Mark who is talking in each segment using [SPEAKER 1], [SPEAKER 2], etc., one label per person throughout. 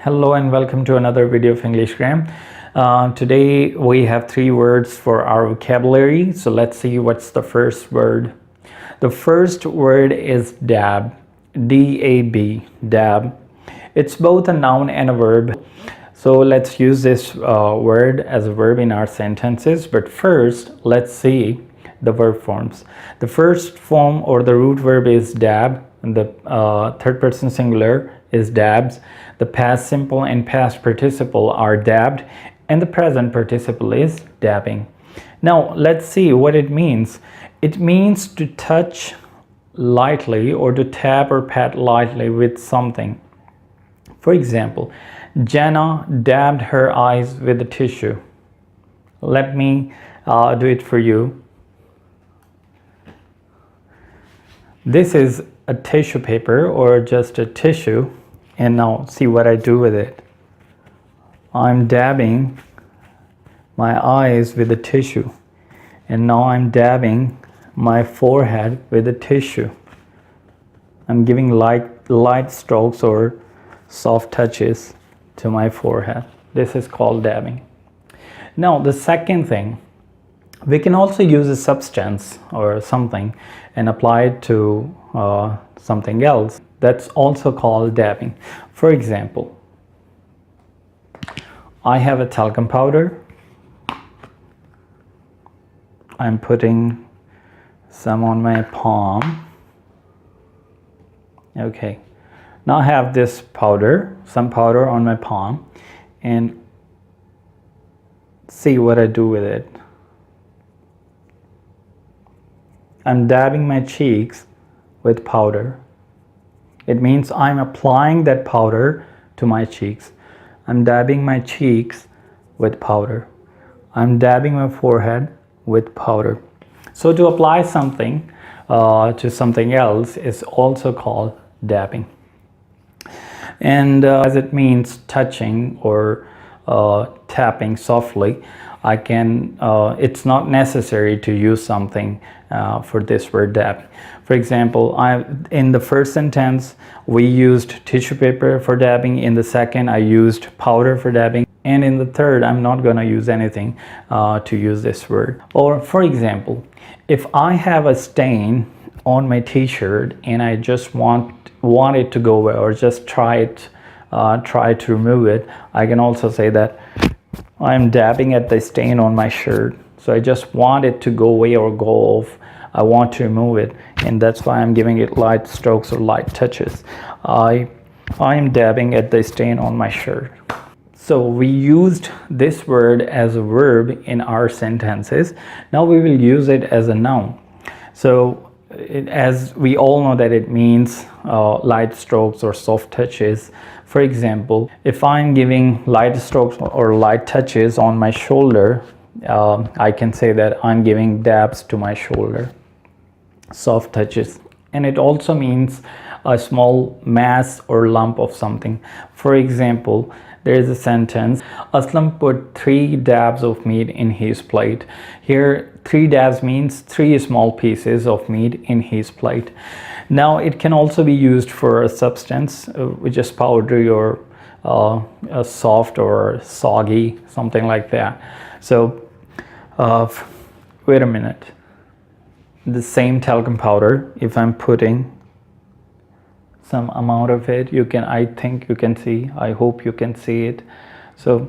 [SPEAKER 1] Hello and welcome to another video of EnglishGram. Today we have 3 words for our vocabulary. So let's see what's the first word. The first word is dab. D-A-B, dab. It's both a noun and a verb. So let's use this word as a verb in our sentences. But first, let's see the verb forms. The first form or the root verb is dab. And the third person singular is dabs. The past simple and past participle are dabbed, and the present participle is dabbing. Now let's see what it means. It means to touch lightly or to tap or pat lightly with something. For example, Jana dabbed her eyes with a tissue. Let me do it for you. This is a tissue paper or just a tissue, and now see what I do with it. I'm dabbing my eyes with a tissue, and now I'm dabbing my forehead with a tissue. I'm giving light strokes or soft touches to my forehead. This is called dabbing. Now the second thing, we can also use a substance or something and apply it to something else. That's also called dabbing. For example, I have a talcum powder. I'm putting some on my palm. Okay, now I have this powder, some powder on my palm, and see what I do with it. I'm dabbing my cheeks with powder. It means I'm applying that powder to my cheeks. I'm dabbing my cheeks with powder. I'm dabbing my forehead with powder. So to apply something to something else is also called dabbing. And as it means touching or tapping softly, I can, it's not necessary to use something for this word dabbing. For example, in the first sentence, we used tissue paper for dabbing. In the second, I used powder for dabbing. And in the third, I'm not going to use anything to use this word. Or for example, if I have a stain on my t-shirt and I just want it to go away or just try to remove it, I can also say that I'm dabbing at the stain on my shirt. So I just want it to go away or go off. I want to remove it, and that's why I'm giving it light strokes or light touches. I am dabbing at the stain on my shirt. So we used this word as a verb in our sentences. Now we will use it as a noun. So as we all know that it means light strokes or soft touches. For example, if I'm giving light strokes or light touches on my shoulder, I can say that I'm giving dabs to my shoulder, soft touches. And it also means a small mass or lump of something. For example, there is a sentence, Aslam put 3 dabs of meat in his plate. Here 3 dabs means 3 small pieces of meat in his plate. Now it can also be used for a substance which is powdery or soft or soggy, something like that. So wait a minute. The same talcum powder, if I'm putting some amount of it, I think you can see, I hope you can see it. So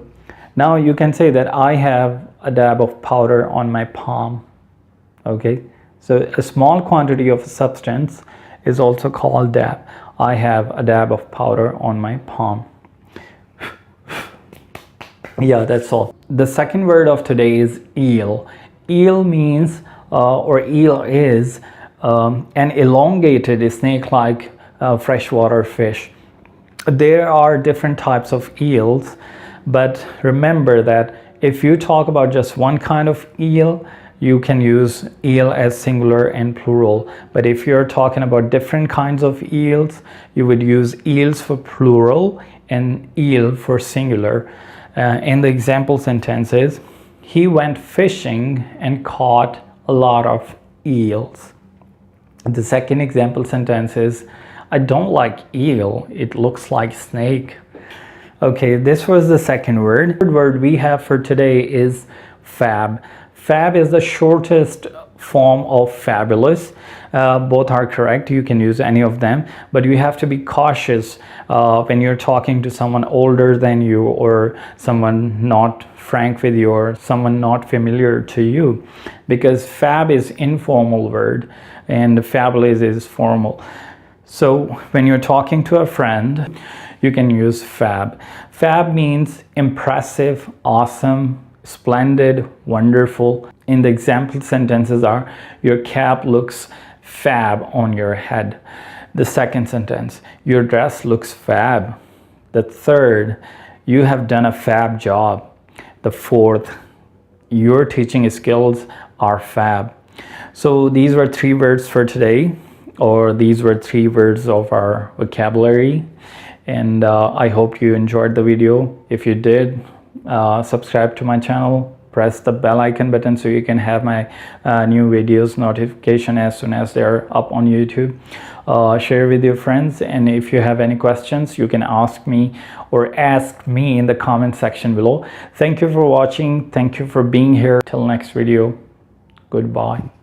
[SPEAKER 1] now you can say that I have a dab of powder on my palm. Okay, so a small quantity of a substance is also called dab. I have a dab of powder on my palm. Yeah, that's all. The second word of today is eel. Eel means or eel is an elongated snake-like freshwater fish. There are different types of eels, but remember that if you talk about just one kind of eel, you can use eel as singular and plural. But if you're talking about different kinds of eels, you would use eels for plural and eel for singular. In the example sentences, he went fishing and caught a lot of eels. The second example sentence is, I don't like eel, it looks like snake. Okay, this was the second word. The third word we have for today is fab. Fab is the shortest form of fabulous. Both are correct. You can use any of them, but you have to be cautious when you're talking to someone older than you, or someone not frank with you, or someone not familiar to you, because fab is informal word and fabulous is formal. So when you're talking to a friend, you can use fab. Fab means impressive, awesome, splendid, wonderful. In the example sentences are, your cap looks fab on your head. The second sentence, your dress looks fab. The third, you have done a fab job. The fourth, your teaching skills are fab. So these were three words for today, or these were three words of our vocabulary, and I hope you enjoyed the video. If you did, subscribe to my channel, press the bell icon button so you can have my new videos notification as soon as they're up on YouTube. Share with your friends, and if you have any questions, you can ask me in the comment section below. Thank you for watching. Thank you for being here. Till next video, goodbye.